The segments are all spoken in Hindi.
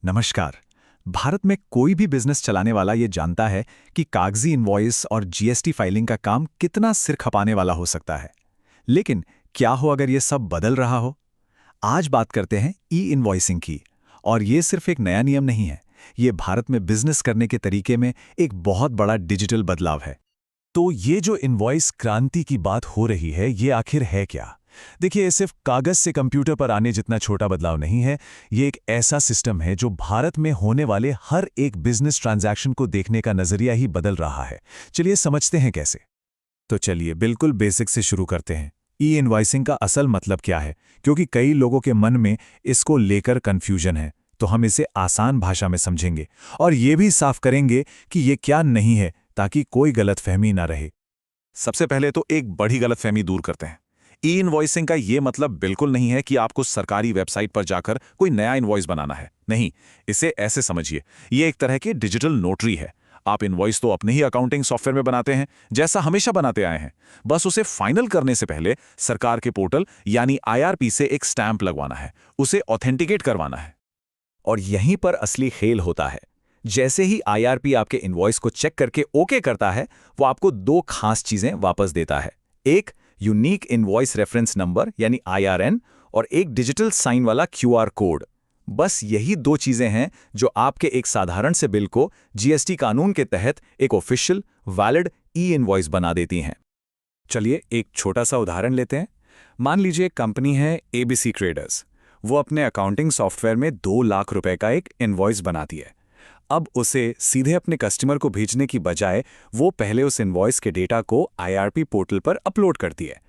नमस्कार। भारत में कोई भी बिजनेस चलाने वाला ये जानता है कि कागजी इनवॉइस और जीएसटी फाइलिंग का काम कितना सिर खपाने वाला हो सकता है। लेकिन क्या हो अगर ये सब बदल रहा हो? आज बात करते हैं ई इनवॉइसिंग की। और ये सिर्फ एक नया नियम नहीं है, ये भारत में बिजनेस करने के तरीके में एक बहुत बड़ा डिजिटल बदलाव है। तो ये जो इनवॉइस क्रांति की बात हो रही है, ये आखिर है क्या? देखिए, ये सिर्फ कागज से कंप्यूटर पर आने जितना छोटा बदलाव नहीं है। ये एक ऐसा सिस्टम है जो भारत में होने वाले हर एक बिजनेस ट्रांजैक्शन को देखने का नजरिया ही बदल रहा है। चलिए समझते हैं कैसे। तो चलिए बिल्कुल बेसिक से शुरू करते हैं। ई इनवॉइसिंग का असल मतलब क्या है, क्योंकि कई लोगों के मन में इसको लेकर कंफ्यूजन है। तो हम इसे आसान भाषा में समझेंगे और ये भी साफ करेंगे कि ये क्या नहीं है, ताकि कोई गलतफहमी ना रहे। सबसे पहले तो एक बड़ी गलतफहमी दूर करते हैं। ई इनवॉइसिंग का ये मतलब बिल्कुल नहीं है कि आपको सरकारी वेबसाइट पर जाकर कोई नया इनवॉइस बनाना है। नहीं, इसे ऐसे समझिए, ये एक तरह की डिजिटल नोटरी है। आप इनवॉइस तो अपने ही अकाउंटिंग सॉफ्टवेयर में बनाते हैं, जैसा हमेशा बनाते आए हैं। बस उसे फाइनल करने से पहले सरकार के पोर्टल यानी आईआरपी से एक स्टैंप लगवाना है, उसे ऑथेंटिकेट करवाना है। और यहीं पर असली खेल होता है। जैसे ही आईआरपी आपके इनवॉइस को चेक करके ओके करता है, वो आपको दो खास चीजें वापस देता है। एक यूनिक इनवॉइस रेफरेंस नंबर यानी आईआरएन, और एक डिजिटल साइन वाला क्यूआर कोड। बस यही दो चीजें हैं जो आपके एक साधारण से बिल को जीएसटी कानून के तहत एक ऑफिशियल वैलिड ई इनवॉइस बना देती हैं। चलिए एक छोटा सा उदाहरण लेते हैं। मान लीजिए एक कंपनी है एबीसी ट्रेडर्स। वो अपने अकाउंटिंग सॉफ्टवेयर में 2 लाख रुपए का एक इनवॉइस बनाती है। अब उसे सीधे अपने कस्टमर को भेजने की बजाय वो पहले उस इनवॉइस के डेटा को आईआरपी पोर्टल पर अपलोड करती है।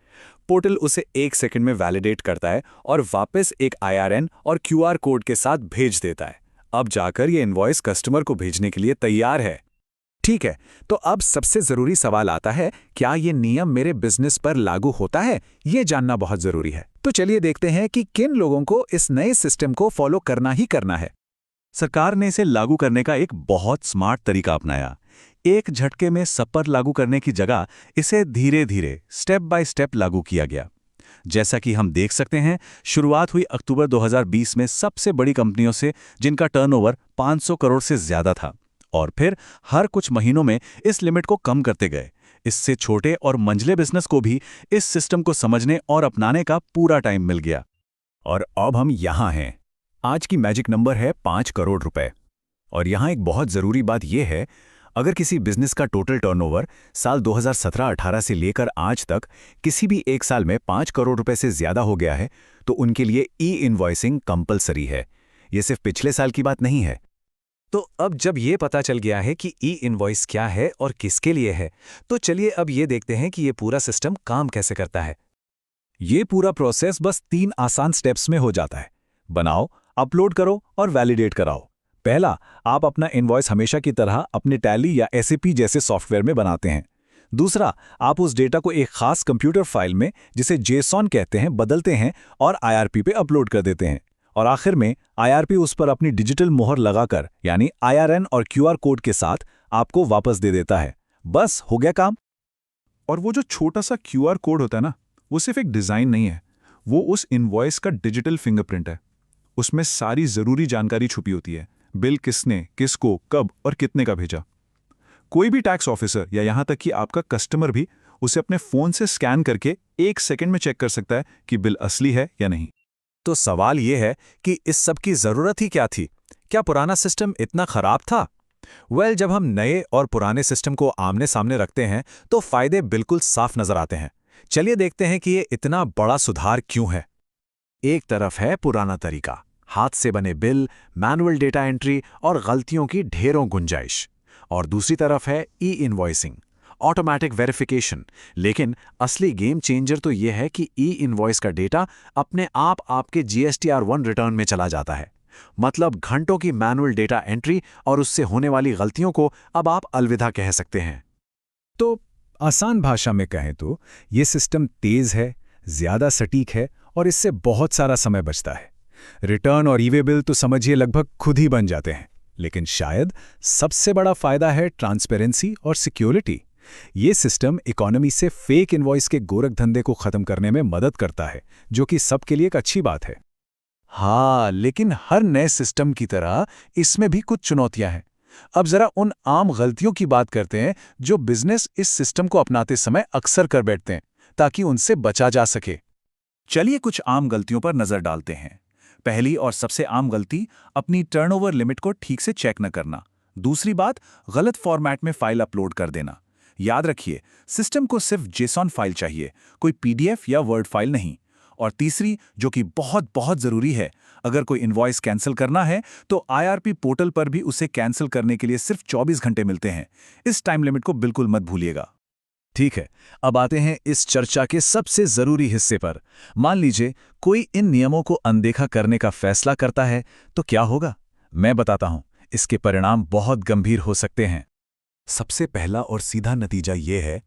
पोर्टल उसे 1 सेकंड में वैलिडेट करता है और वापस एक आईआरएन और क्यूआर कोड के साथ भेज देता है। अब जाकर ये इनवॉइस कस्टमर को भेजने के लिए तैयार है। ठीक है, तो अब सबसे जरूरी सवाल आता है, क्या ये नियम मेरे बिजनेस पर लागू होता है? ये जानना बहुत जरूरी है। तो चलिए देखते हैं कि किन लोगों को इस नए सिस्टम को फॉलो करना ही करना है। सरकार ने इसे लागू करने का एक बहुत स्मार्ट तरीका अपनाया। एक झटके में सब पर लागू करने की जगह इसे धीरे धीरे स्टेप बाय स्टेप लागू किया गया। जैसा कि हम देख सकते हैं, शुरुआत हुई अक्टूबर 2020 में सबसे बड़ी कंपनियों से जिनका टर्नओवर 500 करोड़ से ज्यादा था, और फिर हर कुछ महीनों में इस लिमिट को कम करते गए। इससे छोटे और मंझले बिजनेस को भी इस सिस्टम को समझने और अपनाने का पूरा टाइम मिल गया। और अब हम यहाँ हैं। आज की मैजिक नंबर है 5 करोड़ रुपए। और यहाँ एक बहुत ज़रूरी बात यह है, अगर किसी बिजनेस का टोटल टर्नओवर साल 2017-18 से लेकर आज तक किसी भी एक साल में 5 करोड़ रुपए से ज़्यादा हो गया है, तो उनके लिए ई इनवॉइसिंग कंपलसरी है। ये सिर्फ पिछले साल की बात नहीं है। तो अब जब ये पता चल गया है कि ई इनवॉइस क्या है और किसके लिए है, तो चलिए अब ये देखते हैं कि ये पूरा सिस्टम काम कैसे करता है। ये पूरा प्रोसेस बस 3 आसान स्टेप्स में हो जाता है। बनाओ, अपलोड करो और वैलिडेट कराओ। पहला, आप अपना इनवॉइस हमेशा की तरह अपने टैली या एसएपी जैसे सॉफ्टवेयर में बनाते हैं। दूसरा, आप उस डेटा को एक खास कंप्यूटर फाइल में, जिसे जेसॉन कहते हैं, बदलते हैं और आईआरपी पे अपलोड कर देते हैं। और आखिर में आईआरपी उस पर अपनी डिजिटल मोहर लगाकर यानी आईआरएन और क्यूआर कोड के साथ आपको वापस दे देता है। बस हो गया काम। और वो जो छोटा सा क्यूआर कोड होता है ना, वो सिर्फ एक डिज़ाइन नहीं है, वो उस इनवॉइस का डिजिटल फिंगरप्रिंट है। उसमें सारी ज़रूरी जानकारी छुपी होती है। बिल किसने, किसको, कब और कितने का भेजा। कोई भी टैक्स ऑफिसर या यहाँ तक कि आपका कस्टमर भी उसे अपने फ़ोन से स्कैन करके 1 सेकंड में चेक कर सकता है कि बिल असली है या नहीं। तो सवाल ये है कि इस सब की ज़रूरत ही क्या थी? क्या पुराना सिस्टम इतना खराब था? जब हम नए और पुराने सिस्टम को आमने सामने रखते हैं तो फायदे बिल्कुल साफ नजर आते हैं। चलिए देखते हैं कि ये इतना बड़ा सुधार क्यों है। एक तरफ है पुराना तरीका, हाथ से बने बिल, मैनुअल डेटा एंट्री और गलतियों की ढेरों गुंजाइश। और दूसरी तरफ है ई इनवॉइसिंग, ऑटोमेटिक वेरिफिकेशन। लेकिन असली गेम चेंजर तो यह है कि ई इनवॉइस का डेटा अपने आप आपके जीएसटीआर-1 रिटर्न में चला जाता है। मतलब घंटों की मैनुअल डेटा एंट्री और उससे होने वाली गलतियों को अब आप अलविदा कह सकते हैं। तो आसान भाषा में कहें तो ये सिस्टम तेज है, ज्यादा सटीक है और इससे बहुत सारा समय बचता है। रिटर्न और ई-वे बिल तो समझिए लगभग खुद ही बन जाते हैं। लेकिन शायद सबसे बड़ा फायदा है ट्रांसपेरेंसी और सिक्योरिटी। ये सिस्टम इकोनॉमी से फेक इनवॉइस के गोरखधंधे को खत्म करने में मदद करता है, जो कि सबके लिए एक अच्छी बात है। हाँ, लेकिन हर नए सिस्टम की तरह इसमें भी कुछ चुनौतियां हैं। अब जरा उन आम गलतियों की बात करते हैं जो बिजनेस इस सिस्टम को अपनाते समय अक्सर कर बैठते हैं, ताकि उनसे बचा जा सके। चलिए कुछ आम गलतियों पर नजर डालते हैं। पहली और सबसे आम गलती, अपनी टर्नओवर लिमिट को ठीक से चेक न करना। दूसरी बात, गलत फॉर्मेट में फाइल अपलोड कर देना। याद रखिए, सिस्टम को सिर्फ जेसॉन फाइल चाहिए, कोई पीडीएफ या वर्ड फाइल नहीं। और तीसरी, जो कि बहुत बहुत जरूरी है, अगर कोई इनवॉइस कैंसिल करना है तो आईआरपी पोर्टल पर भी उसे कैंसिल करने के लिए सिर्फ 24 घंटे मिलते हैं। इस टाइम लिमिट को बिल्कुल मत भूलिएगा। ठीक है, अब आते हैं इस चर्चा के सबसे जरूरी हिस्से पर। मान लीजिए कोई इन नियमों को अनदेखा करने का फैसला करता है, तो क्या होगा? मैं बताता हूं, इसके परिणाम बहुत गंभीर हो सकते हैं। सबसे पहला और सीधा नतीजा ये है,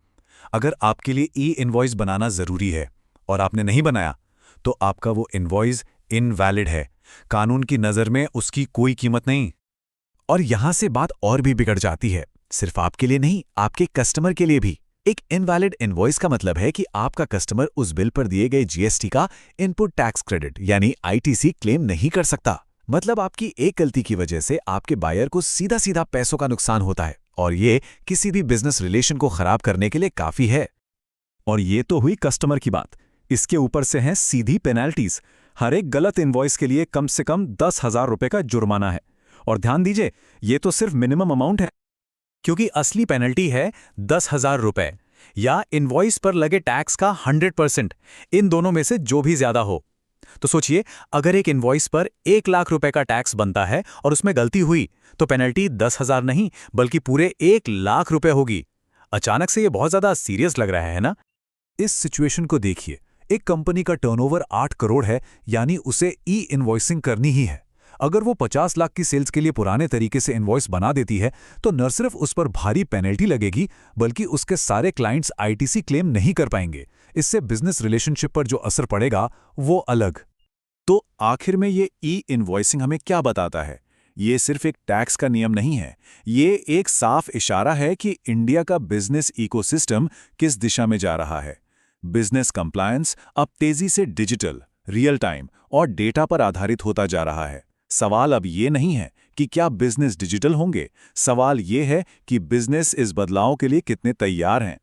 अगर आपके लिए ई इनवॉइस बनाना जरूरी है और आपने नहीं बनाया, तो आपका वो इनवॉइस इनवैलिड है। कानून की नज़र में उसकी कोई कीमत नहीं। और यहां से बात और भी बिगड़ जाती है, सिर्फ आपके लिए नहीं, आपके कस्टमर के लिए भी। एक इनवैलिड इनवॉइस का मतलब है कि आपका कस्टमर उस बिल पर दिए गए जीएसटी का इनपुट टैक्स क्रेडिट यानी आईटीसी क्लेम नहीं कर सकता। मतलब आपकी एक गलती की वजह से आपके बायर को सीधा सीधा पैसों का नुकसान होता है, और ये किसी भी बिजनेस रिलेशन को खराब करने के लिए काफी है। और ये तो हुई कस्टमर की बात। इसके ऊपर से हैं सीधी पेनल्टीज। हर एक गलत इनवॉइस के लिए कम से कम 10,000 रुपए का जुर्माना है। और ध्यान दीजिए, ये तो सिर्फ मिनिमम अमाउंट है, क्योंकि असली पेनल्टी है 10,000 रुपए या इनवॉइस पर लगे टैक्स का 100%, इन दोनों में से जो भी ज्यादा हो। तो सोचिए, अगर एक इनवॉइस पर 1 लाख रुपए का टैक्स बनता है और उसमें गलती हुई, तो पेनल्टी 10,000 नहीं बल्कि पूरे 1 लाख रुपए होगी। अचानक से ये बहुत ज्यादा सीरियस लग रहा है ना? इस सिचुएशन को देखिए। एक कंपनी का टर्नओवर 8 करोड़ है, यानी उसे ई इनवॉइसिंग करनी ही है। अगर वो 50 लाख की सेल्स के लिए पुराने तरीके से इनवॉइस बना देती है, तो न सिर्फ उस पर भारी पेनल्टी लगेगी, बल्कि उसके सारे क्लाइंट्स आईटीसी क्लेम नहीं कर पाएंगे। इससे बिजनेस रिलेशनशिप पर जो असर पड़ेगा, वो अलग। तो आखिर में ये ई इनवॉइसिंग हमें क्या बताता है? ये सिर्फ एक टैक्स का नियम नहीं है, ये एक साफ इशारा है कि इंडिया का बिजनेस इकोसिस्टम किस दिशा में जा रहा है। बिजनेस कंप्लायंस अब तेजी से डिजिटल, रियल टाइम और डेटा पर आधारित होता जा रहा है। सवाल अब ये नहीं है कि क्या बिजनेस डिजिटल होंगे, सवाल ये है कि बिजनेस इस बदलाव के लिए कितने तैयार हैं।